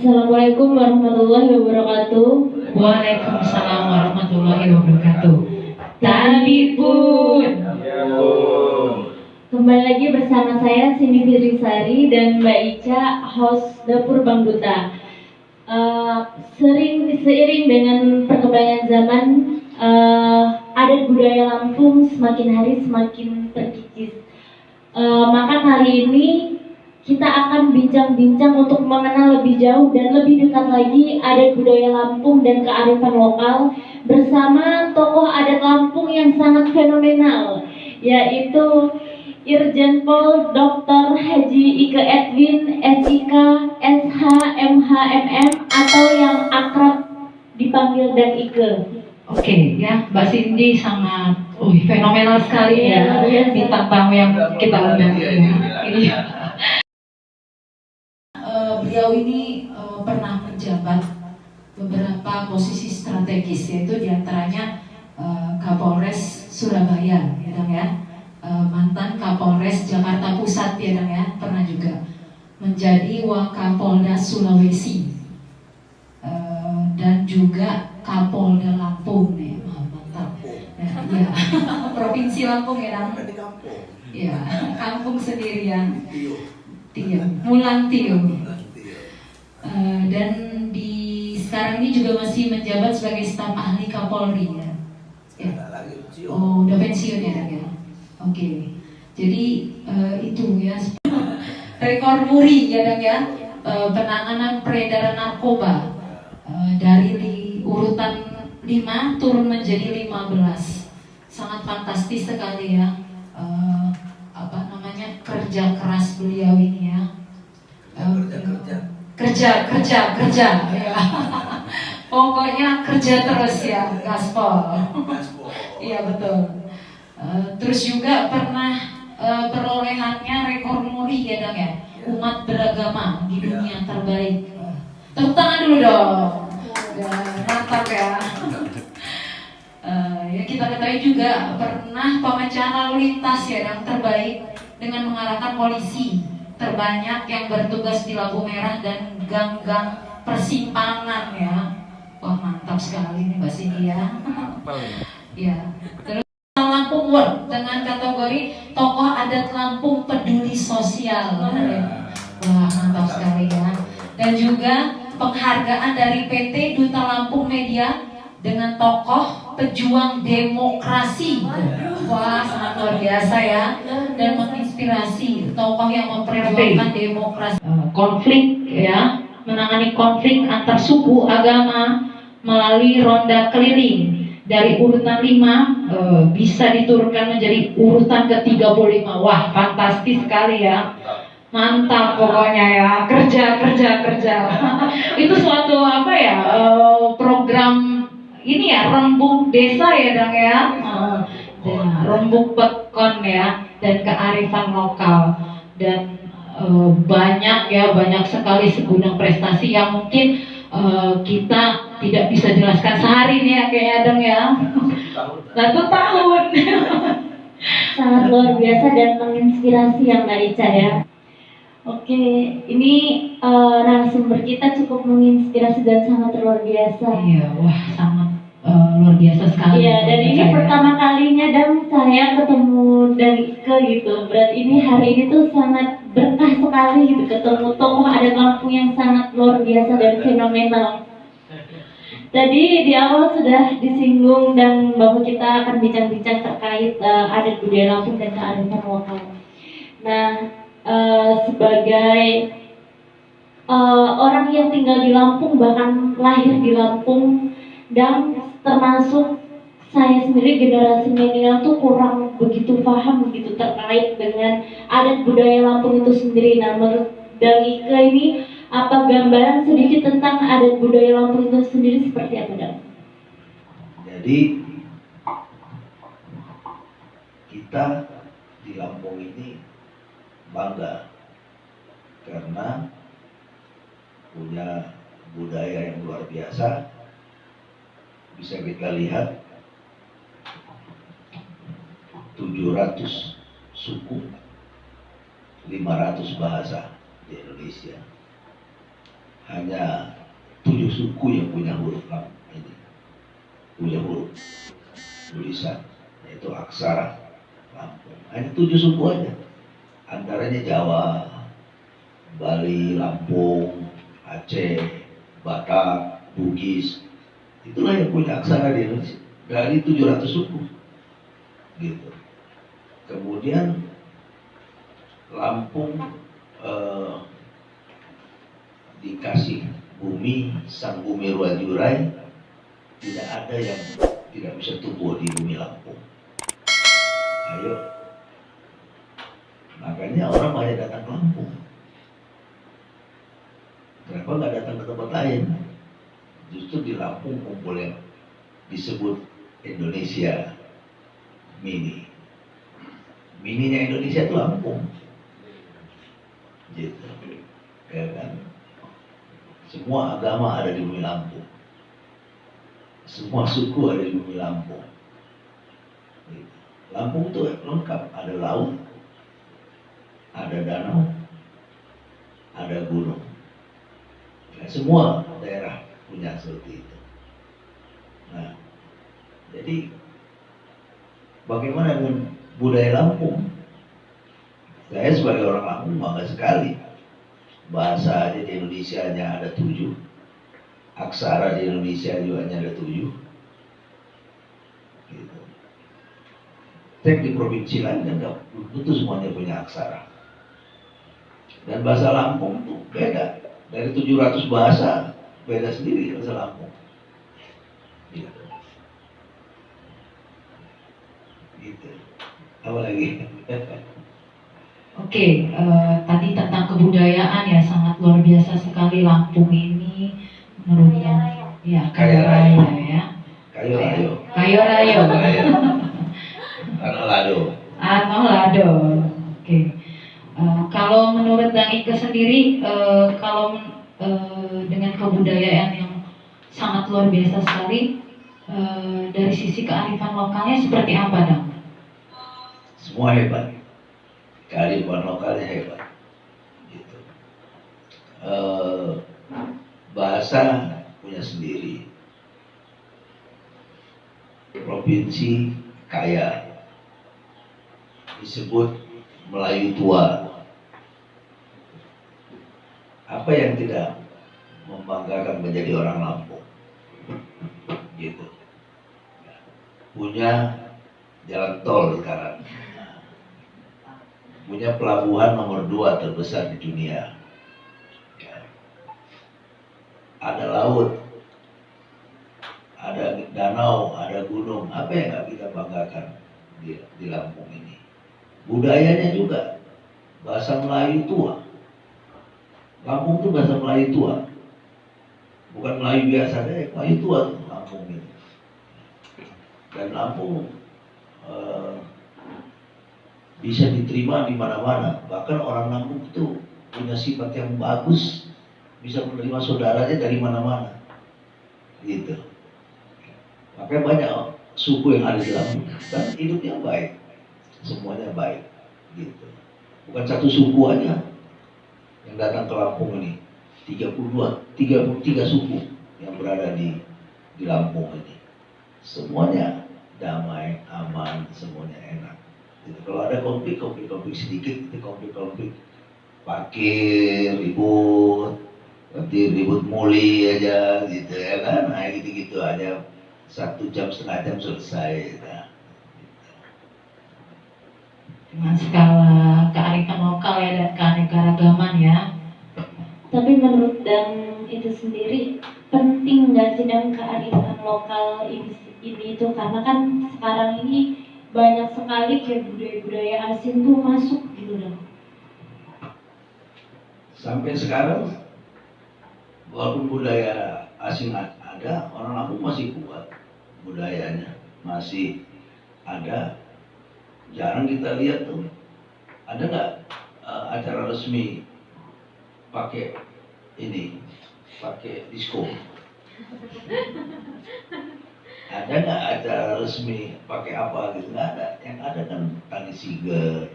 Assalamualaikum warahmatullahi wabarakatuh. Waalaikumsalam warahmatullahi wabarakatuh. Tabibun. Kembali lagi bersama saya Cindy Fitrisari dan Mbak Ica, host Dapur Bang Duta. Seiring dengan perkembangan zaman, adat budaya Lampung semakin hari semakin terkikis. Maka kali ini kita akan bincang-bincang untuk mengenal lebih jauh dan lebih dekat lagi adat budaya Lampung dan kearifan lokal bersama tokoh adat Lampung yang sangat fenomenal, yaitu Irjen Pol Dr. Haji Ike Edwin SIK SH MHMM atau yang akrab dipanggil Dan Ike. Oke, ya Mbak Cindy sangat fenomenal sekali ya bintang tamu yang kita undang ini. Beliau ini pernah menjabat beberapa posisi strategis, yaitu diantaranya Kapolres Surabaya, ya Dang ya, mantan Kapolres Jakarta Pusat, ya Dang ya, pernah juga menjadi Wakapolda Sulawesi, dan juga Kapolda Lampung, ya, mantap, ya, Provinsi Lampung ya Dang, ya, kampung sendirian, Mulang Tio. Dan sekarang ini juga masih menjabat sebagai staf ahli Kapolri ya. Oh, udah pensiun ya Dang ya. Oke. Jadi itu ya rekor muri ya Dang ya, penanganan peredaran narkoba dari urutan 5 turun menjadi 15. Sangat fantastis sekali ya. Kerja keras beliau ini ya. Kerja ya. Pokoknya kerja terus ya, gaspol. Iya betul. Terus juga pernah perolehannya rekor muri ya Dang ya, umat beragama di dunia terbaik. Tepuk tangan dulu dong. Ya, mantap ya. Ya kita ketahui juga pernah pemecahan lalu lintas ya Dang terbaik dengan mengalahkan polisi terbanyak yang bertugas di lampu merah dan gang-gang persimpangan ya. Wah mantap sekali nih Mbak Cindy ya. Ya. Terus Lampung World dengan kategori tokoh adat Lampung peduli sosial. Wah mantap sekali ya. Dan juga penghargaan dari PT Duta Lampung Media dengan tokoh pejuang demokrasi. Wah sangat luar biasa ya, dan menginspirasi tokoh yang memperjuangkan demokrasi, konflik ya, menangani konflik antar suku agama melalui ronda keliling dari urutan 5 bisa diturunkan menjadi urutan ke-35. Wah fantastis sekali ya, mantap pokoknya ya, kerja itu suatu program ini ya, rembuk desa ya Dang ya, rembuk pekon ya, dan kearifan lokal, dan banyak sekali segudang prestasi yang mungkin kita tidak bisa jelaskan sehari nih ya kayak Dang ya. 1 tahun. Sangat luar biasa dan menginspirasi ya Mbak Ica ya. Oke, ini narasumber kita cukup menginspirasi dan sangat luar biasa. Iya, wah sangat luar biasa sekali. Iya, dan ini pertama kalinya Dan saya ketemu Dan Ike gitu. Berarti ini hari ini tuh sangat berkah sekali gitu, ketemu tokoh adat Lampung yang sangat luar biasa dan fenomenal. Tadi di awal sudah disinggung dan bahwa kita akan bincang-bincang terkait adat budaya Lampung dan kearifan lokal. Nah, sebagai orang yang tinggal di Lampung, bahkan lahir di Lampung, dan termasuk saya sendiri generasi milenial tuh kurang begitu paham begitu terkait dengan adat budaya Lampung itu sendiri. Nah, menurut Dan Ike ini apa gambaran sedikit tentang adat budaya Lampung itu sendiri seperti apa, Dan? Jadi kita di Lampung ini bangga karena punya budaya yang luar biasa. Bisa kita lihat 700 suku, 500 bahasa di Indonesia. hanya 7 suku yang punya huruf ini, punya huruf tulisan, yaitu aksara Lampung. Hanya 7 suku aja, antaranya Jawa, Bali, Lampung, Aceh, Batak, Bugis. Itulah yang punya aksara di Indonesia dari 700 suku, gitu. Kemudian Lampung dikasih bumi, sang bumi Ruwajurai, tidak ada yang tidak bisa tumbuh di bumi Lampung. Ayo, makanya orang banyak datang ke Lampung. Kenapa nggak datang ke tempat lain? Justru di Lampung kumpul yang disebut Indonesia Mini. Mininya Indonesia itu Lampung, gitu, ya kan? Semua agama ada di bumi Lampung, semua suku ada di bumi Lampung. Gitu. Lampung itu lengkap, ada laut, ada danau, ada gunung. Ya, semua daerah punya seperti itu. Nah, jadi bagaimana dengan budaya Lampung? Saya sebagai orang Lampung bangga sekali. Bahasa aja di Indonesia hanya ada 7, aksara di Indonesia juga hanya ada 7. Gitu. Cek di provinsi lain kan belum tentu semuanya punya aksara. Dan bahasa Lampung itu beda. Dari 700 bahasa, beda sendiri bahasa Lampung. Gitu. Gitu. Apa lagi? Oke, tadi tentang kebudayaan ya, sangat luar biasa sekali Lampung ini menurut ya, kaya raya ya. Kayo rayo. Kayo rayo. Lado. Lado. Oke. Kalau menurut Bang Ike sendiri, kalau dengan kebudayaan yang sangat luar biasa sekali, dari sisi kearifan lokalnya seperti apa, Dang? Semua hebat. Kearifan lokalnya hebat. Gitu. Bahasa punya sendiri. Provinsi kaya, disebut Melayu tua. Apa yang tidak membanggakan menjadi orang Lampung? Gitu. Punya jalan tol sekarang, punya pelabuhan nomor 2 terbesar di dunia, ada laut, ada danau, ada gunung. Apa yang nggak kita banggakan di Lampung ini? Budayanya juga, bahasa Melayu tua. Lampung itu bahasa Melayu tua, bukan Melayu biasa deh, Melayu tua tuh Lampung ini. Dan Lampung bisa diterima di mana-mana. Bahkan orang Lampung itu punya sifat yang bagus, bisa menerima saudaranya dari mana-mana, gitu. Makanya banyak suku yang ada di Lampung dan hidupnya baik, semuanya baik, gitu. Bukan satu suku aja yang datang ke Lampung ini, 33 suku yang berada di Lampung ini. Semuanya damai, aman, semuanya enak. Gitu. Kalau ada konflik sedikit, itu konflik parkir, ribut, nanti ribut muli aja, gitu ya kan? Nah, gitu-gitu aja, 1 jam, setengah jam selesai. Gitu. Dengan skala kearifan lokal ya dan keanekaragaman ya. Tapi menurut Dan itu sendiri, penting nggak sih Dan kearifan lokal ini itu, karena kan sekarang ini banyak sekali kayak budaya-budaya asing tuh masuk gitu Dan. Sampai sekarang walaupun budaya asing ada, orang Lampung masih kuat budayanya, masih ada. Jarang kita lihat tuh, ada nggak acara resmi pakai ini, pakai disco? Ada nggak acara resmi pakai apa gitu? Nggak ada. Yang ada kan tari siger,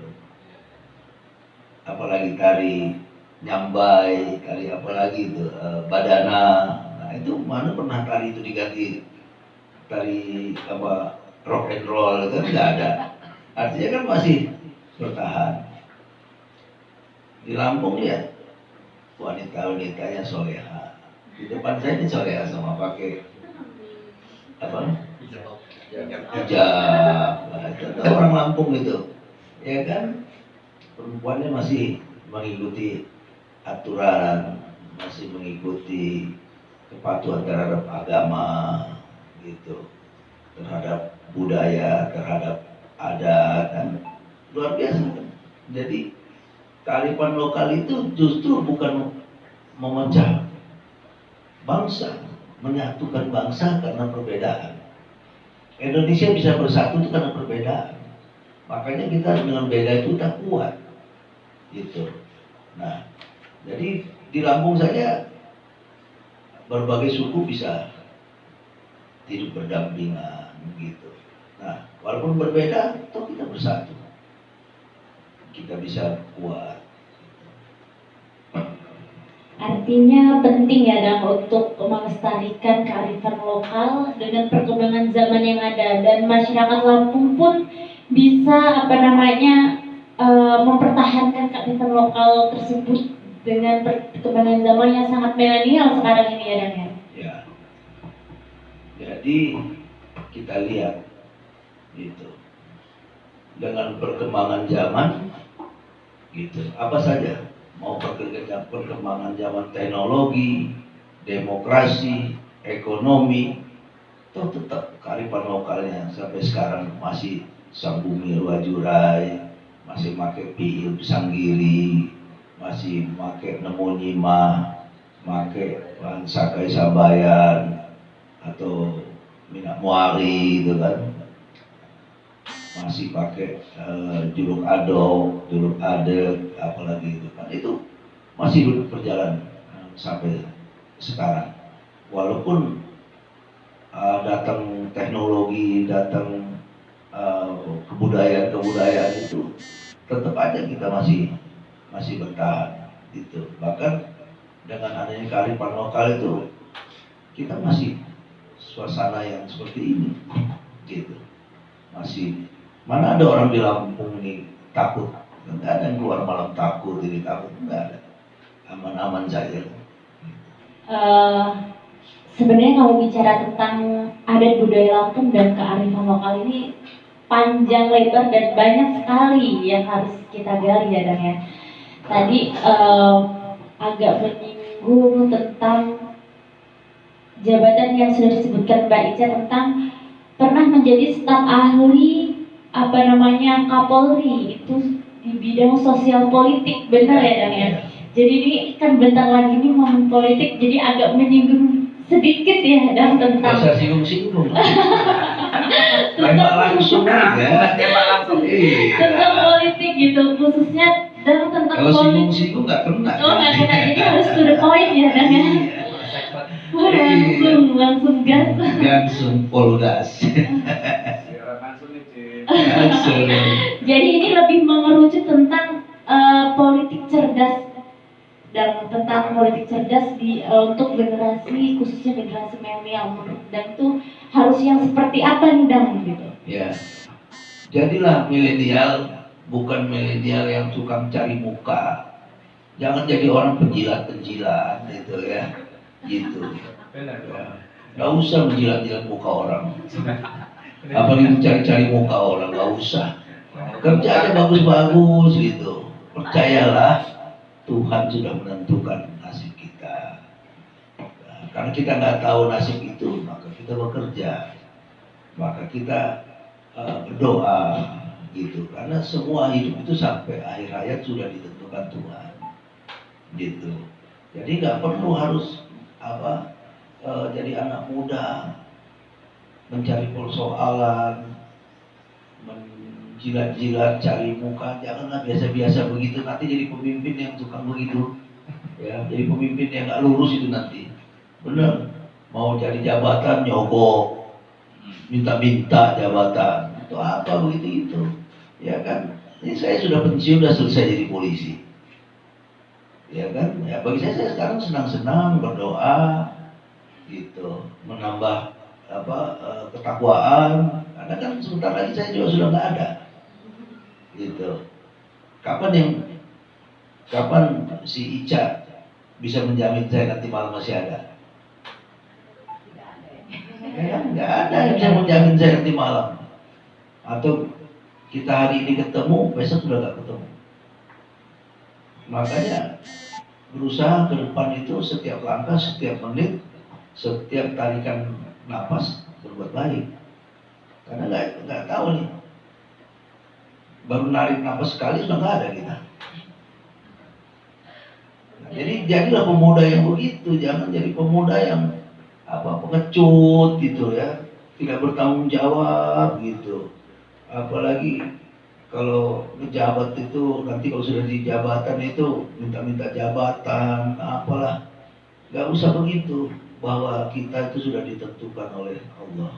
apalagi tari Nyambai, kali apa lagi itu, Badana. Nah itu mana pernah tari itu diganti tari apa rock and roll, itu kan nggak ada. Artinya kan masih bertahan. Di Lampung ya wanita-wanitanya soleha. Di depan saya ini soleha sama pakai apa? Hijab. Nah, itu orang Lampung itu, ya kan? Perempuannya masih mengikuti aturan, masih mengikuti kepatuhan terhadap agama, gitu, terhadap budaya, terhadap adat, kan luar biasa kan. Jadi kearifan lokal itu justru bukan memecah bangsa, menyatukan bangsa karena perbedaan. Indonesia bisa bersatu itu karena perbedaan. Makanya kita dengan beda itu tak kuat, gitu. Nah, jadi di Lampung saja berbagai suku bisa hidup berdampingan, gitu. Nah, walaupun berbeda, toh kita bersatu. Kita bisa kuat. Artinya penting ya Dang untuk melestarikan kearifan lokal dengan perkembangan zaman yang ada, dan masyarakat Lampung pun bisa mempertahankan kearifan lokal tersebut dengan perkembangan zaman yang sangat milenial sekarang ini ya Dang ya. Ya. Jadi kita lihat gitu. Dengan perkembangan zaman gitu, apa saja mau perkembangan zaman teknologi, demokrasi, ekonomi, toh tetap kearifan lokalnya sampai sekarang masih sambungi wajurai, masih pakai piil sanggiri, masih pakai nemo nyimah, pakai sakai sabayan atau minak muari gitu kan, masih pakai juluk adok, juluk adet, apalagi itu kan, itu masih berjalan sampai sekarang. Walaupun datang teknologi, datang kebudayaan itu, tetap aja kita masih bertahan gitu. Bahkan dengan adanya kearifan lokal itu, kita masih suasana yang seperti ini gitu. Masih, mana ada orang di Lampung ini takut? Tidak ada yang keluar malam takut, ini takut, tidak ada. Aman-aman saja. Sebenarnya kalau bicara tentang adat budaya Lampung dan kearifan lokal ini panjang lebar dan banyak sekali yang harus kita gali ya Dang ya. Tadi agak menyinggung tentang jabatan yang sudah disebutkan Mbak Ica tentang pernah menjadi staf ahli Kapolri itu di bidang sosial politik, benar ya Dang ya? Jadi ini kan bentar lagi nih momen politik, jadi agak menyinggung sedikit ya Dang tentang Masa singgung-singgung. Tembak langsung ya. Tembak langsung. tentang politik gitu, khususnya Dang tentang Kalau politik. singgung-singgung nggak kena. Oh nggak kena, jadi harus to the point ya Dang ya? Langsung gas. Langsung polgas. Jadi ini lebih mengerucut tentang politik cerdas, dan tentang politik cerdas untuk generasi, khususnya generasi milenial. Menurut Dan itu harus yang seperti apa nih Dang gitu? Ya, jadilah milenial, bukan milenial yang tukang cari muka. Jangan jadi orang penjilat-penjilat gitu ya, gitu. Ya. Gak usah menjilat-jilat muka orang. Apalagi cari-cari muka orang, gak usah. Kerja aja bagus-bagus gitu. Percayalah, Tuhan sudah menentukan nasib kita. Nah, karena kita nggak tahu nasib itu, maka kita bekerja, maka kita berdoa gitu. Karena semua hidup itu sampai akhir hayat sudah ditentukan Tuhan, gitu. Jadi nggak perlu harus jadi anak muda mencari persoalan, menjilat-jilat, cari muka. Janganlah biasa-biasa begitu, nanti jadi pemimpin yang tukang begitu ya, jadi pemimpin yang gak lurus itu nanti. Bener, mau cari jabatan nyogok, minta-minta jabatan, itu apa begitu itu ya kan. Ini saya sudah pensiun, sudah selesai jadi polisi Ya kan? Ya bagi saya sekarang senang-senang berdoa gitu, menambah ketakwaan. Karena kan sebentar lagi saya juga sudah nggak ada. Gitu. Kapan si Ica bisa menjamin saya nanti malam masih ada? Ya, nggak ada yang bisa menjamin saya nanti malam. Atau kita hari ini ketemu, besok sudah nggak ketemu. Makanya berusaha ke depan itu setiap langkah, setiap menit, setiap tarikan napas berbuat baik. Karena nggak tahu nih, baru narik napas sekali sudah nggak ada kita. Nah, jadi jadilah pemuda yang begitu, jangan jadi pemuda yang pengecut gitu ya, tidak bertanggung jawab gitu. Apalagi kalau pejabat itu nanti kalau sudah di jabatan itu minta-minta jabatan apalah, nggak usah begitu, bahwa kita itu sudah ditentukan oleh Allah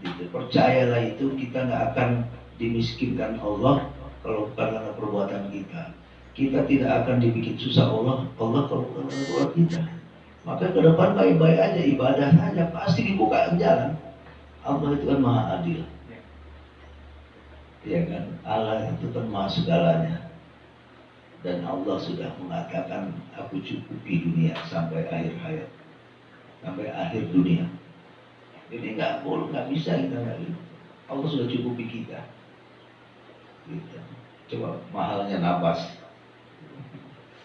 gitu. Percayalah itu, kita nggak akan dimiskinkan Allah kalau bukan karena perbuatan kita tidak akan dibikin susah Allah kalau bukan karena perbuatan kita. Maka ke depan baik-baik aja, ibadah saja, pasti dibuka jalan. Allah itu kan maha adil, ya kan? Allah itu kan maha segalanya. Dan Allah sudah mengatakan, aku cukupi dunia sampai akhir hayat, sampai akhir dunia. Jadi nggak bisa kita nggak gitu. Allah sudah cukupi kita. Gitu. Coba mahalnya napas.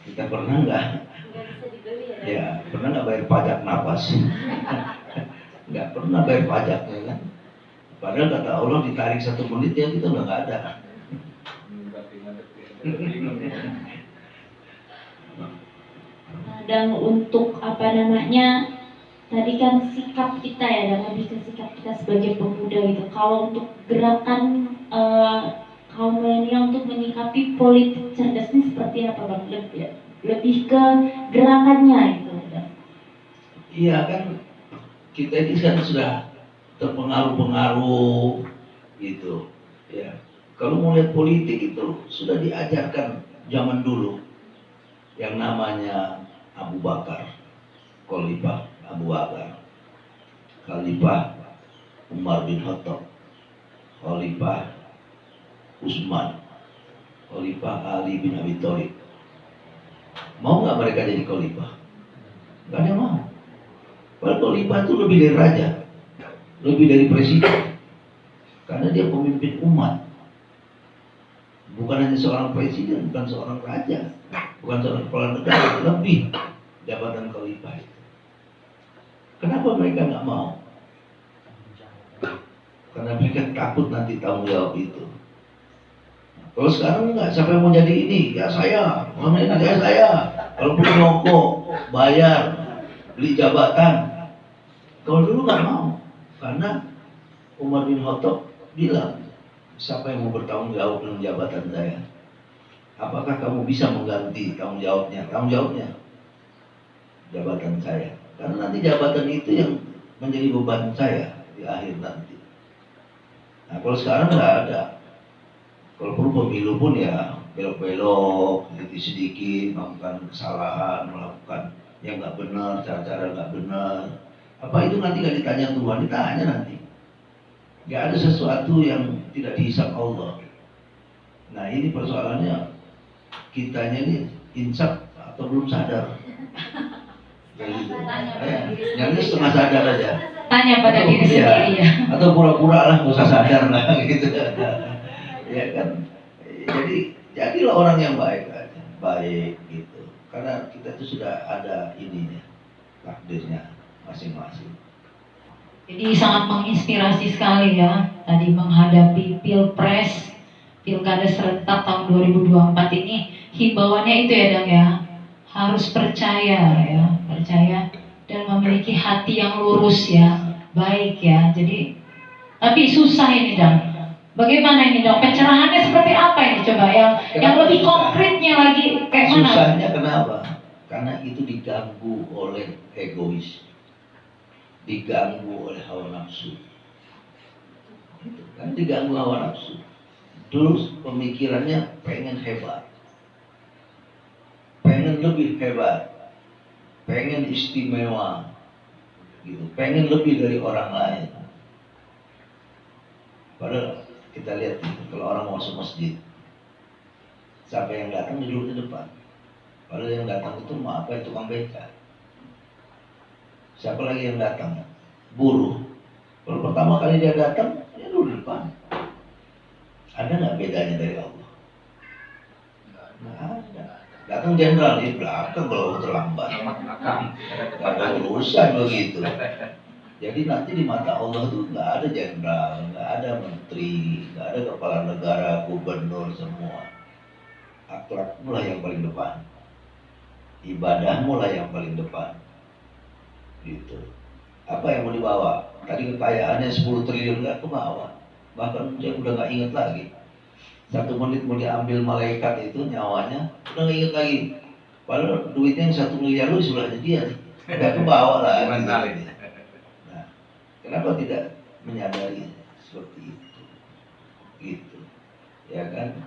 Kita pernah nggak? Ya, pernah nggak bayar pajak napas? Nggak pernah bayar pajaknya kan? Padahal kata Allah ditarik 1 menit ya kita udah nggak ada. Dan untuk tadi kan sikap kita ya, dan lebih ke sikap kita sebagai pemuda gitu. Kalau untuk gerakan kaum milenial untuk menyikapi politik cerdas ini seperti apa Bang? Lebih ke gerakannya gitu. Iya kan, kita ini kan sudah terpengaruh-pengaruh gitu ya. Kalau mau lihat politik itu sudah diajarkan zaman dulu yang namanya Abu Bakar, Khalifah Abu Bakar, Khalifah Umar bin Khattab, Khalifah Utsman, Khalifah Ali bin Abi Thalib. Mau nggak mereka jadi khalifah? Nggak ada yang mau. Padahal khalifah itu lebih dari raja, lebih dari presiden, karena dia pemimpin umat. Bukan hanya seorang presiden, bukan seorang raja, bukan seorang kepala negara, lebih jabatan khalifah itu. Kenapa mereka nggak mau? Karena mereka takut nanti tanggung jawab itu. Kalau sekarang enggak, siapa yang mau jadi ini? Ya saya, mana ya saya. Kalau perlu nyokok, bayar, beli jabatan. Kalau dulu nggak mau, karena Umar bin Khattab bilang, siapa yang mau bertanggung jawab dengan jabatan saya? Apakah kamu bisa mengganti tanggung jawabnya? Tanggung jawabnya jabatan saya. Karena nanti jabatan itu yang menjadi beban saya di akhir nanti. Nah kalau sekarang nggak ada. Kalau perlu pemilu pun ya belok-belok, sedikit-sedikit, melakukan kesalahan, melakukan yang nggak benar, cara-cara nggak benar. Apa itu nanti nggak ditanya Tuhan? Ditanya nanti. Nggak ada sesuatu yang tidak dihisab Allah. Nah ini persoalannya, kitanya ini insaf atau belum sadar. Kayak gitu. Yang setengah sadar aja. Tanya pada diri sendiri ya. Atau pura-pura lah, nggak usah sadar lah gitu. Ya kan, jadi jadilah orang yang baik aja, baik gitu. Karena kita itu sudah ada ininya, takdirnya masing-masing. Jadi sangat menginspirasi sekali ya, tadi menghadapi pilpres, pilkada serentak tahun 2024 ini, himbauannya itu ya Dang ya, harus percaya ya, percaya dan memiliki hati yang lurus ya, baik ya. Jadi, tapi susah ini Dang. Bagaimana ini Dok? Pencerahannya seperti apa ini coba yang lebih konkretnya lagi kayak mana? Susahnya kenapa? Karena itu diganggu oleh egois, diganggu oleh hawa nafsu. Kan diganggu hawa nafsu. Terus pemikirannya pengen hebat, pengen pengen lebih hebat, pengen istimewa, gitu, pengen lebih dari orang lain. Padahal kita lihat kalau orang mau masuk masjid, siapa yang datang duduk di depan. Padahal yang datang itu maaf ya tukang beca. Siapa lagi yang datang? Buruh. Kalau pertama kali dia datang, dia duduk di depan. Ada nggak bedanya dari Allah? Nggak ada. Datang jenderal di belakang kalau terlambat. Nggak ada urusan begitu. Jadi nanti di mata Allah tuh nggak ada jenderal, nggak ada menteri, nggak ada kepala negara, gubernur, semua. Akhlakmu lah yang paling depan, ibadahmu lah yang paling depan. Gitu. Apa yang mau dibawa? Tadi kekayaannya 10 triliun nggak kebawa, bahkan dia udah nggak inget lagi. 1 menit mau diambil malaikat itu nyawanya, udah nggak inget lagi. Padahal duitnya yang 1 miliar lu sebelahnya dia, nggak kebawa lah. Gitu. Nah, kenapa tidak menyadari seperti itu? Gitu, ya kan?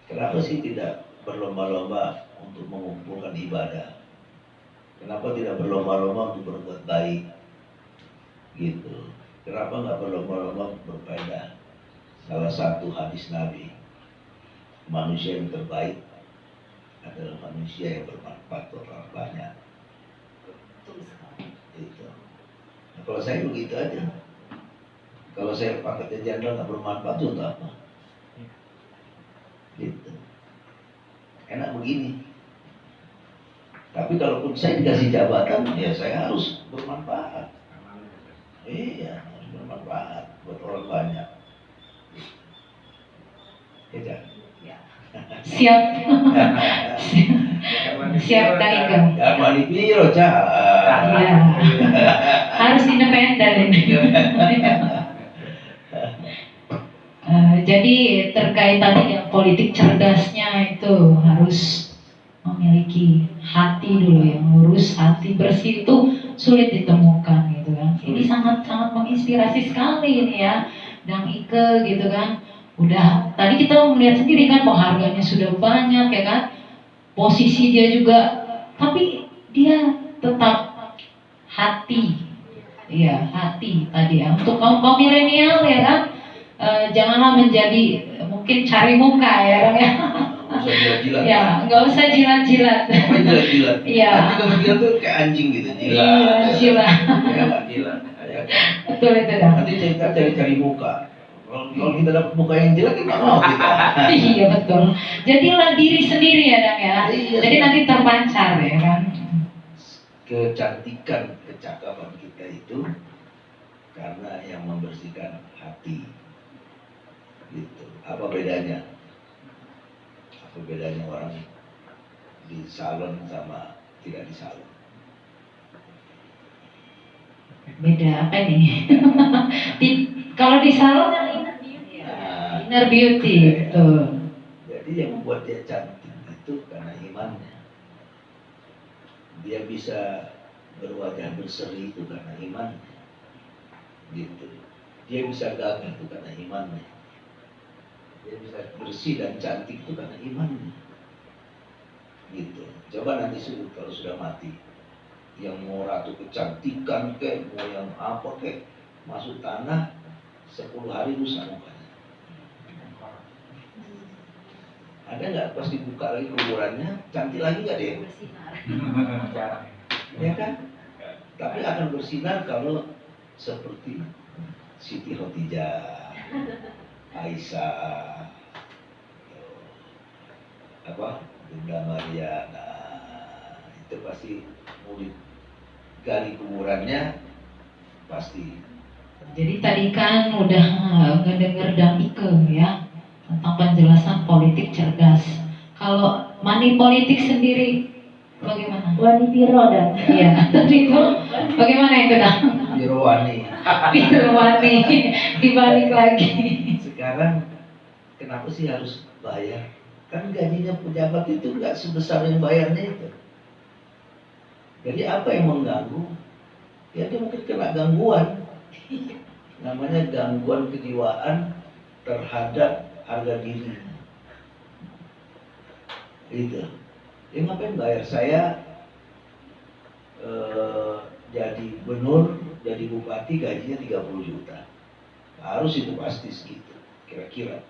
Kenapa sih tidak berlomba-lomba untuk mengumpulkan ibadah? Kenapa tidak berlomba-lomba untuk berbuat baik? Gitu. Kenapa nggak berlomba-lomba berfaedah? Salah satu hadis Nabi, manusia yang terbaik adalah manusia yang bermanfaat untuk orang banyak. Gitu. Nah, kalau saya begitu aja. Kalau saya pangkatnya jenderal nggak bermanfaat untuk apa? Gitu. Enak begini. Tapi kalaupun saya dikasih jabatan, ya saya harus bermanfaat. Iya, harus bermanfaat buat orang banyak. Ya. Siap. Siap Daiga. Ya mali biro cah. Iya. Harus independen ini. Jadi terkait tadi yang politik cerdasnya itu harus memiliki hati dulu, yang lurus, hati bersih itu sulit ditemukan gitu kan. Ini sangat-sangat menginspirasi sekali ini ya, Dang Ike gitu kan. Udah tadi kita melihat sendiri kan penghargaannya sudah banyak ya kan, posisi dia juga, tapi dia tetap hati, iya hati tadi ya. Untuk kaum milenial ya kan, janganlah menjadi mungkin cari muka ya kan ya. Nggak usah jilat-jilat. Ya, nggak usah jilat-jilat. Apa jilat-jilat? Iya. Nanti kalau jilat tuh kayak anjing gitu, jilat. Iya, jilat. Ya nggak jilat. Ya, kan? Betul itu dah. Nanti kita cari-cari muka. Kalau kita dapat muka yang jelek, kita nggak mau kita. Iya betul. Jadilah diri sendiri ya Dang ya. Iya. Jadi nanti terpancar ya kan. Kecantikan, kecakapan kita itu karena yang membersihkan hati. Gitu. Apa bedanya? Apa bedanya orang di salon sama tidak di salon? Beda apa nih? Kalau di salon kan inner beauty itu. Jadi yang membuat dia cantik itu karena imannya. Dia bisa berwajah berseri itu karena imannya. Gitu. Dia bisa gagah itu karena imannya. Dia bisa bersih dan cantik itu karena imannya. Gitu. Coba nanti kalau sudah mati, yang mau ratu kecantikan kek, mau yang apa kek, masuk tanah 10 hari rusak mukanya. Ada nggak pas dibuka lagi kuburannya, cantik lagi nggak dia? Ya kan? Tapi akan bersinar kalau seperti Siti Khotijah, Aisyah, apa, Bunda Maria. Nah, itu pasti mau digali kuburannya pasti. Jadi tadi kan udah ngedenger Dang Ike ya tentang penjelasan politik cerdas. Kalau money politik sendiri bagaimana? Wani Piro dan Iya, tadi itu bagaimana itu Dang? Birowani. Pirwani dibalik lagi. Sekarang kenapa sih harus bayar? Kan gajinya pejabat itu nggak sebesar yang bayarnya itu. Jadi apa yang mengganggu? Ya dia mungkin kena gangguan. Namanya gangguan kejiwaan terhadap harga diri. Itu. Ya ngapain bayar? Saya jadi gubernur, jadi bupati gajinya 30 juta. Harus itu pasti segitu, kira-kira.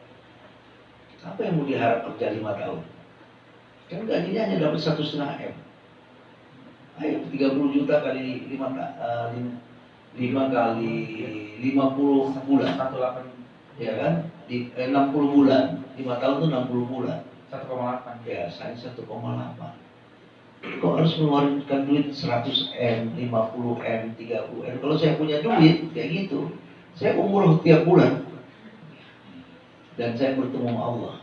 Apa yang mau diharap kerja 5 tahun? Kan gajinya hanya dapat 1,5 M. Ayo 30 juta kali 5 kali 50 bulan. 18. Ya kan? 60 bulan. 5 tahun itu 60 bulan. 1,8. Ya, saya 1,8. Kok harus mengeluarkan duit 100 M, 50 M, 30 M? Kalau saya punya duit kayak gitu, saya umroh tiap bulan. Dan saya bertemu sama Allah.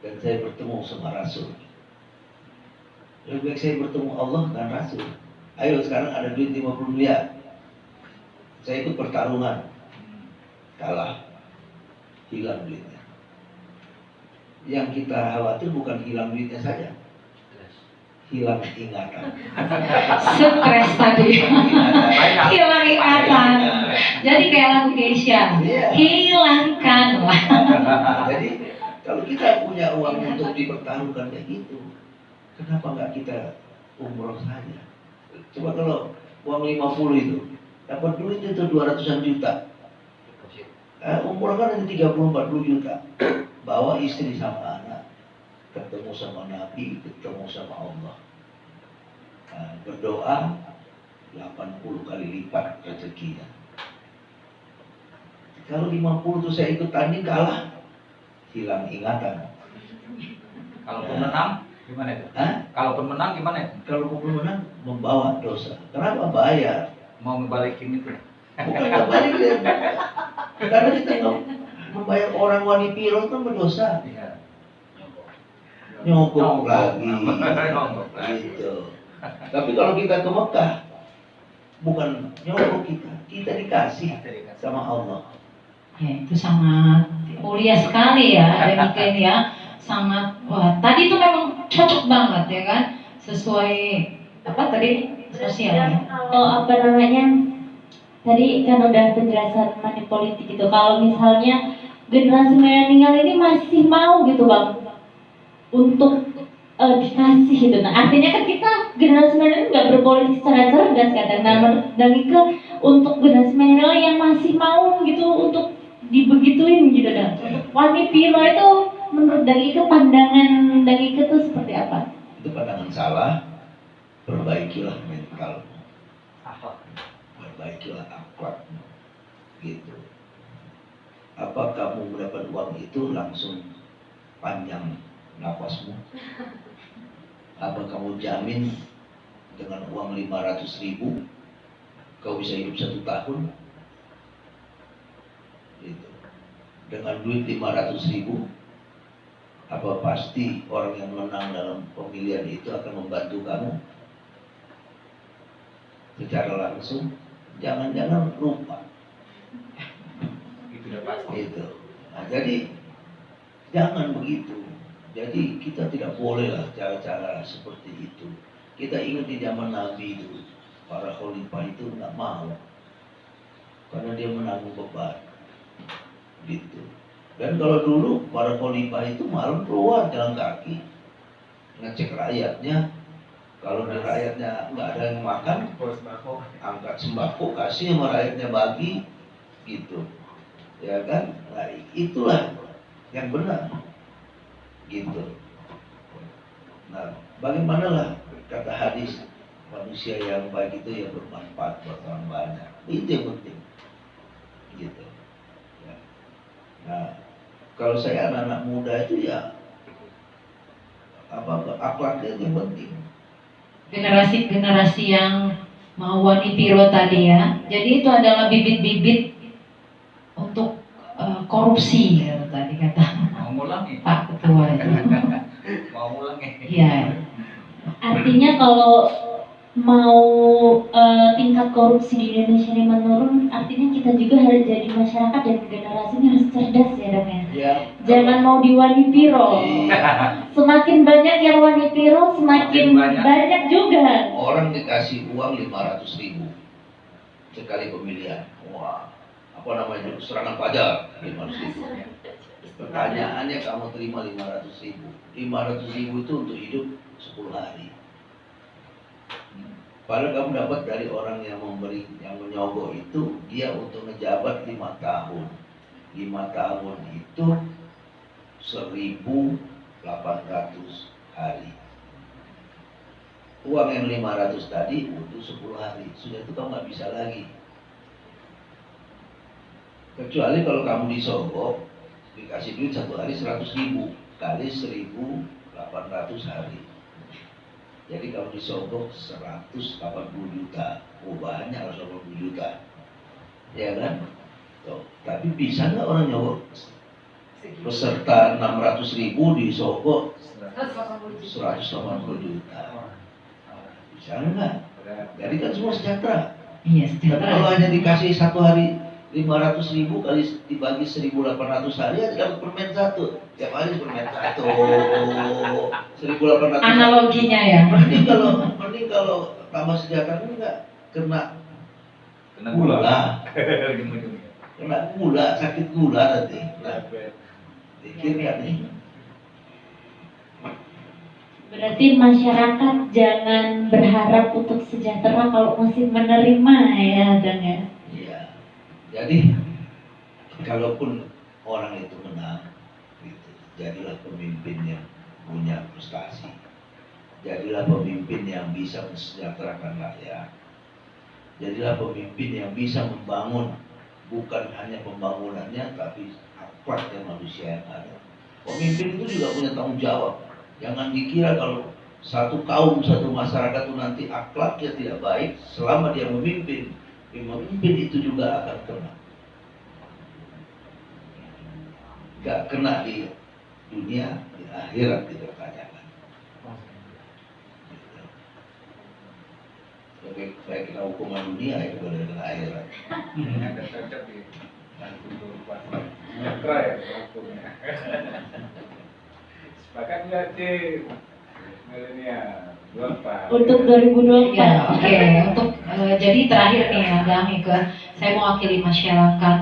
Dan saya bertemu sama Rasul. Lebih baik saya bertemu Allah dan Rasul. Ayo sekarang ada duit 50 miliar. Saya ikut pertarungan. Kalah. Hilang duitnya. Yang kita khawatir bukan hilang duitnya saja. Hilang ingatan. Stres tadi. Hilang ingatan. Jadi kayak lagu Keisha. Iya. Hilangkanlah. Jadi kalau kita punya uang untuk dipertaruhkan kayak gitu, kenapa nggak kita umroh saja? Coba kalau uang 50 itu, dapat duit itu 200-an juta. Umroh kan ada 30-40 juta. Bawa istri sama anak, ketemu sama Nabi, ketemu sama Allah. Berdoa 80 kali lipat rezekinya. Kalau 50 tuh saya ikut tanding kalah, hilang ingatan. Kalaupun menang gimana itu? Kalaupun menang gimana itu? Kalau menang membawa dosa. Kenapa bayar? Mau ngebalikin itu? Bukan nggak balik ya. Karena kita nggak membayar orang wanipiro itu berdosa. Iya. Nyogok lagi. Nyogok lagi. Gitu. Tapi kalau kita ke Mekah, bukan nyogok kita dikasih sama Allah. Ya, itu sangat mulia sekali ya, demikian ya. Sangat, wah, tadi itu memang cocok banget ya kan, sesuai apa tadi sosialnya. Kalau apa namanya, tadi kan udah penjelasan money politik itu. Kalau misalnya generasi milenial ini masih mau gitu bang, untuk dikasih gitu. Nah artinya kan kita generasi milenial nggak berpolitik secara cerdas kadang. Nah dan itu untuk generasi milenial yang masih mau gitu untuk dibegituin gitu dan wanipiro itu menurut Dagi ke pandangan Dagi ke itu seperti apa? Itu pandangan salah. Perbaikilah mental, perbaikilah akhlak, gitu. Apa kamu mendapat uang itu langsung panjang napasmu? Apa kamu jamin dengan uang 500.000 kau bisa hidup 1 tahun? Gitu. Dengan duit 500.000, apa pasti orang yang menang dalam pemilihan itu akan membantu kamu secara langsung? Jangan-jangan lupa. Itu udah pasti. Gitu. Nah, jadi jangan begitu. Jadi kita tidak boleh lah cara-cara seperti itu. Kita ingat di zaman Nabi itu, para khalifah itu nggak mau, karena dia menanggung beban. Gitu. Dan kalau dulu para khalifah itu malam keluar jalan kaki, ngecek rakyatnya. Kalau di rakyatnya nggak ada yang makan, angkat sembako kasih sama rakyatnya, bagi, gitu. Ya kan? Nah, itulah yang benar. Gitu. Nah, bagaimanalah kata hadis, manusia yang baik itu yang bermanfaat buat orang banyak. Itu yang penting. Gitu. Ya. Nah, kalau saya anak-anak muda itu ya akhlaknya yang penting. Generasi-generasi yang mau wanipiro tadi ya. Jadi itu adalah bibit-bibit untuk korupsi ya, tadi kata Mau ngulangi? Pak Ketua itu. Mau ngulangi? Iya. Artinya kalau mau tingkat korupsi di Indonesia ini menurun, artinya kita juga harus jadi masyarakat dan generasinya harus cerdas ya dong ya. Ya, Jangan mau diwanipiro. iya. Semakin banyak yang wanipiro, semakin Semakin banyak juga. Orang dikasih uang 500.000 sekali pemilihan. Wah, apa namanya, serangan fajar 500.000. Pertanyaannya, kamu terima 500.000. 500.000 itu untuk hidup 10 hari. Padahal kamu dapat dari orang yang memberi, yang menyogok itu, dia untuk ngejabat 5 tahun. 5 tahun itu 1.800 hari. Uang yang 500 tadi untuk 10 hari. Sudah itu kamu nggak bisa lagi. Kecuali kalau kamu disogok, dikasih duit 1 hari 100.000 kali 1.800 hari. Jadi kalau disogok 180 juta, oh banyak 180 juta, ya kan? Tuh. Tapi bisa nggak orang nyogok peserta 600.000 disogok 180 juta? Bisa nggak? Jadi kan semua sejahtera. Iya, Tapi sejahtera. kalau hanya dikasih 1 hari 500.000 kali dibagi 1.800 hari, ya dapat permen 1. Tiap hari permen 1. 1.800. Analoginya ya. Mending kalau tambah sejahtera enggak kena gula. Kena gula, sakit gula nanti. Nah, pikir nggak nih? Berarti masyarakat jangan berharap untuk sejahtera kalau masih menerima ya, Dan ya. Iya. Jadi kalaupun orang itu menang, gitu, jadilah pemimpin yang punya prestasi. Jadilah pemimpin yang bisa mensejahterakan rakyat. Jadilah pemimpin yang bisa membangun, bukan hanya pembangunannya, tapi akhlak yang manusia yang ada. Pemimpin itu juga punya tanggung jawab. Jangan dikira kalau satu kaum, satu masyarakat itu nanti akhlaknya tidak baik, selama dia memimpin itu juga akan kena. Gak kena di dunia, di akhirat dipertanyakan. Baik kena hukuman dunia ya boleh kena akhirat. Ada cocok di Netra ya hukumnya. Sepakat nggak sih milenial? Untuk 2024. Ya, oke. Untuk jadi terakhir nih ya, Gang Ike, saya mewakili masyarakat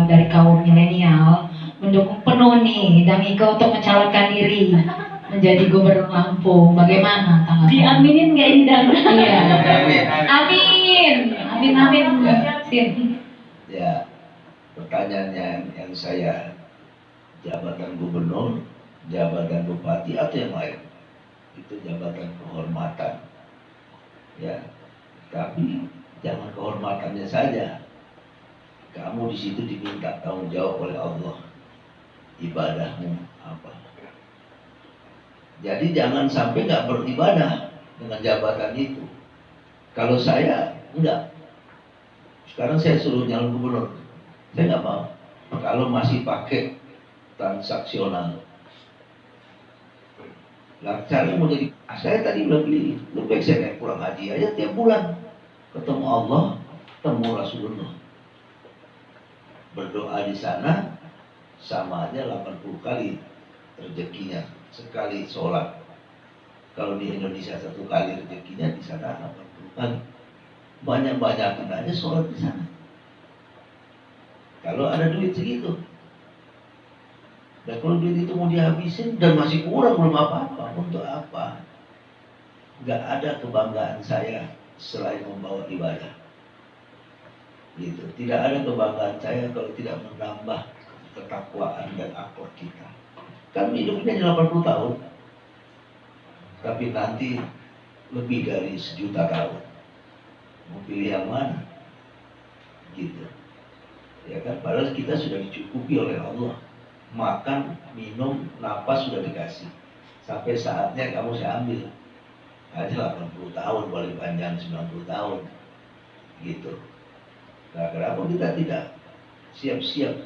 dari kaum milenial mendukung penuh nih Gang Ike untuk mencalonkan diri menjadi gubernur Lampung. Bagaimana tanggapan? Diaminin nggak ini, Dan? Iya. Amin. Amin. Sin. Ya, pertanyaannya yang saya, jabatan gubernur, jabatan bupati atau yang lain, itu jabatan kehormatan, ya. Tapi jangan kehormatannya saja. Kamu di situ diminta tanggung jawab oleh Allah, ibadahmu apa. Jadi jangan sampai nggak beribadah dengan jabatan itu. Kalau saya enggak. Sekarang saya suruh nyalon gubernur, saya nggak mau. Kalau masih pakai transaksional. Lah caranya mau jadi, saya tadi udah beli, lebih baik saya naik pulang haji aja tiap bulan, ketemu Allah, ketemu Rasulullah, berdoa di sana sama aja 80 kali rezekinya sekali sholat. Kalau di Indonesia 1 kali rezekinya, di sana 80 kali. Banyak-banyakin aja sholat di sana. Kalau ada duit segitu. Dan kalau duit itu mau dihabisin dan masih kurang, belum apa-apa. Untuk apa? Gak ada kebanggaan saya selain membawa ibadah. Gitu. Tidak ada kebanggaan saya kalau tidak menambah ketakwaan dan akhlak kita. Kami hidupnya 80 tahun. Tapi nanti lebih dari 1.000.000 tahun. Mau pilih yang mana? Gitu. Ya kan, padahal kita sudah dicukupi oleh Allah. Makan, minum, napas sudah dikasih. Sampai saatnya kamu saya ambil. Ada 80 tahun, paling panjang 90 tahun. Gitu. Nah, kenapa kita tidak siap-siap?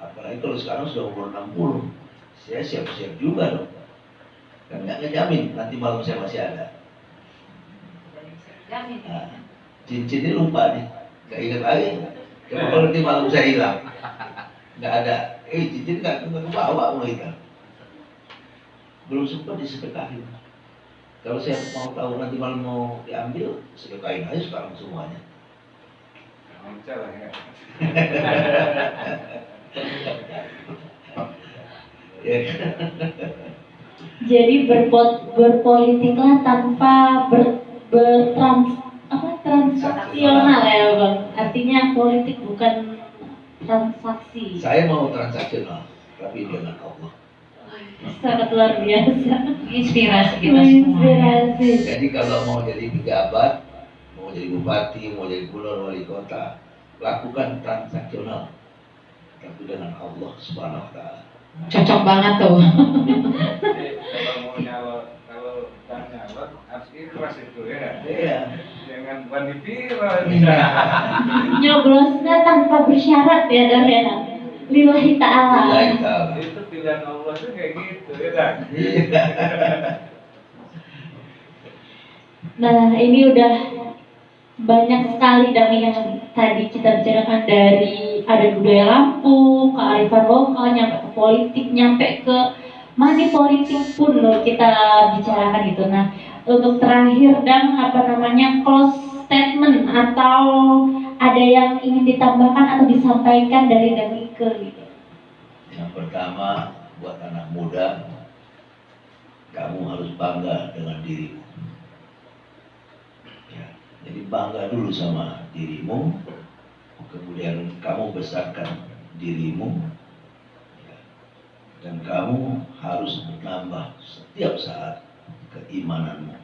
Apalagi kalau sekarang sudah umur 60. Saya siap-siap juga dong. Kan nggak ngejamin nanti malam saya masih ada. Nah, cincinnya lupa nih, nggak ingat lagi. Coba kalau nanti malam saya hilang, nggak ada, cincin nggak kebawa mulai hilang. Belum sempat disedekahin. Kalau saya mau tahu nanti malam mau diambil, sedekahin aja sekarang semuanya. Lancar lah ya. Ya. Jadi berpolitiklah tanpa transaksional ya bang. Artinya politik bukan transaksi. Saya mau transaksional, tapi dengan Allah. Sangat luar biasa. Inspirasi kita semua. Inspirasi. Jadi kalau mau jadi pejabat, mau jadi bupati, mau jadi gubernur, wali kota, lakukan transaksional, tapi dengan Allah Subhanahu Wa Taala. Cocok banget tuh. Kalau mau nyalon, kalau kan nyalon harus ikhlas itu ya. Iya. Jangan wanita. Nyoblosnya tanpa bersyarat ya dan ya. Lillahi ta'ala. Lillahi ta'ala. Itu pilihan Allah tuh kayak gitu ya kan. Nah ini udah banyak sekali dari yang tadi kita bicarakan, dari adat budaya Lampung, kearifan lokal, nyampe ke politik, nyampe ke money politik pun loh kita bicarakan gitu. Nah untuk terakhir dan close statement atau ada yang ingin ditambahkan atau disampaikan dari Danike gitu. Yang pertama, buat anak muda, kamu harus bangga dengan dirimu. Ya, jadi bangga dulu sama dirimu, kemudian kamu besarkan dirimu, ya, dan kamu harus menambah setiap saat keimananmu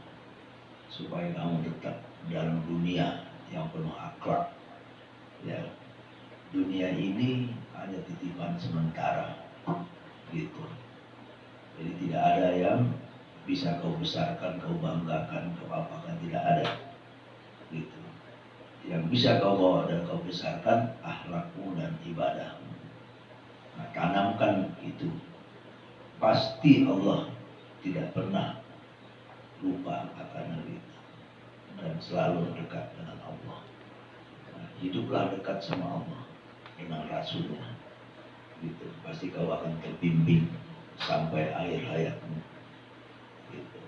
supaya kamu tetap dalam dunia yang penuh akhlak. Ya, dunia ini hanya titipan sementara, gitu. Jadi tidak ada yang bisa kau besarkan, kau banggakan, kau apakan, tidak ada, gitu. Yang bisa kau bawa dan kau besarkan akhlakmu dan ibadahmu. Nah, tanamkan itu. Pasti Allah tidak pernah lupa akan hal itu dan selalu dekat dengan Allah. Hiduplah dekat sama Allah dengan Rasulnya, gitu. Pasti kau akan terbimbing sampai akhir hayatmu, gitu.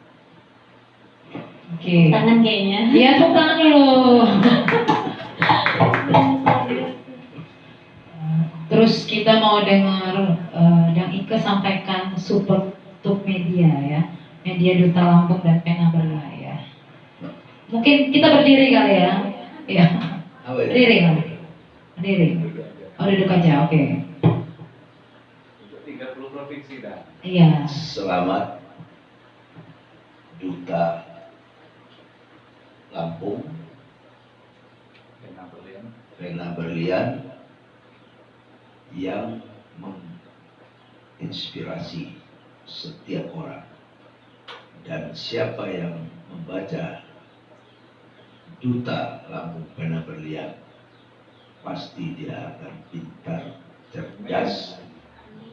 Oke. Tangan kayaknya. Iya tuh tangan loh. Terus kita mau dengar Danike sampaikan support untuk media ya, media Duta Lampung dan Pena Berlayar. Mungkin kita berdiri kali ya, ya. Berdiri kali. Berdiri. Oh duduk aja, oke. Untuk 30 provinsi dah. Iya. Selamat Duta Lampung, Pena Berlian yang menginspirasi setiap orang, dan siapa yang membaca Duta Lampung Pena Berlian pasti dia akan pintar, cerdas,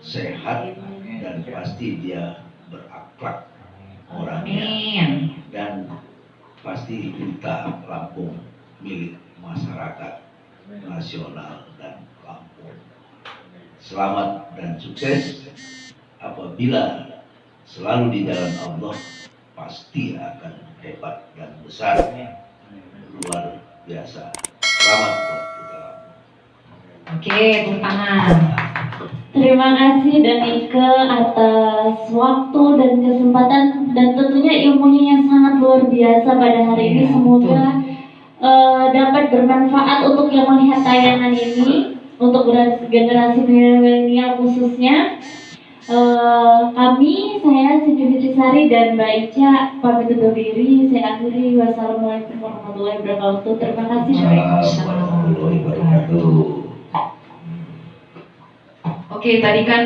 sehat, dan pasti dia berakhlak orangnya, Amin. dan pasti Duta Lampung milik masyarakat nasional dan Lampung. Selamat dan sukses. Apabila selalu di jalan Allah, pasti akan hebat dan besar, luar biasa. Selamat buat Duta Lampung. Oke, tepuk tangan. Terima kasih Danike atas waktu dan kesempatan dan tentunya ilmunya yang sangat luar biasa pada hari ini. Semoga dapat bermanfaat untuk yang melihat tayangan ini, untuk generasi milenial khususnya. Saya Siti Fitrisari dan Mbak Ica pamit undur diri. Saya akhiri. Wassalamualaikum warahmatullahi wabarakatuh. Terima kasih. Waalaikumsalam warahmatullahi wabarakatuh. Oke, tadi kan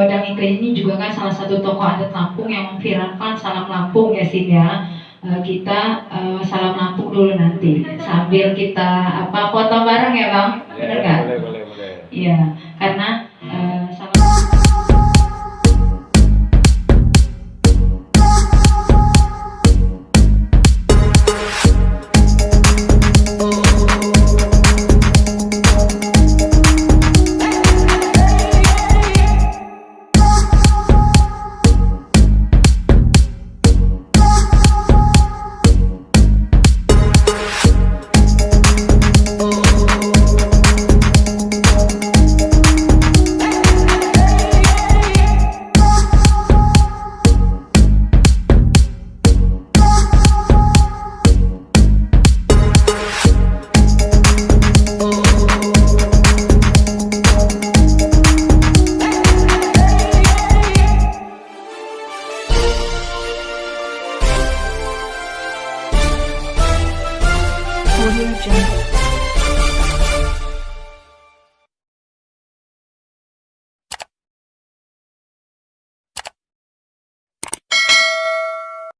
Danike ini juga kan salah satu tokoh adat Lampung yang memviralkan salam Lampung ya Sin ya. Kita salam Lampung dulu nanti sambil kita foto bareng ya Bang, bener nggak? Boleh. Iya, karena Lampung.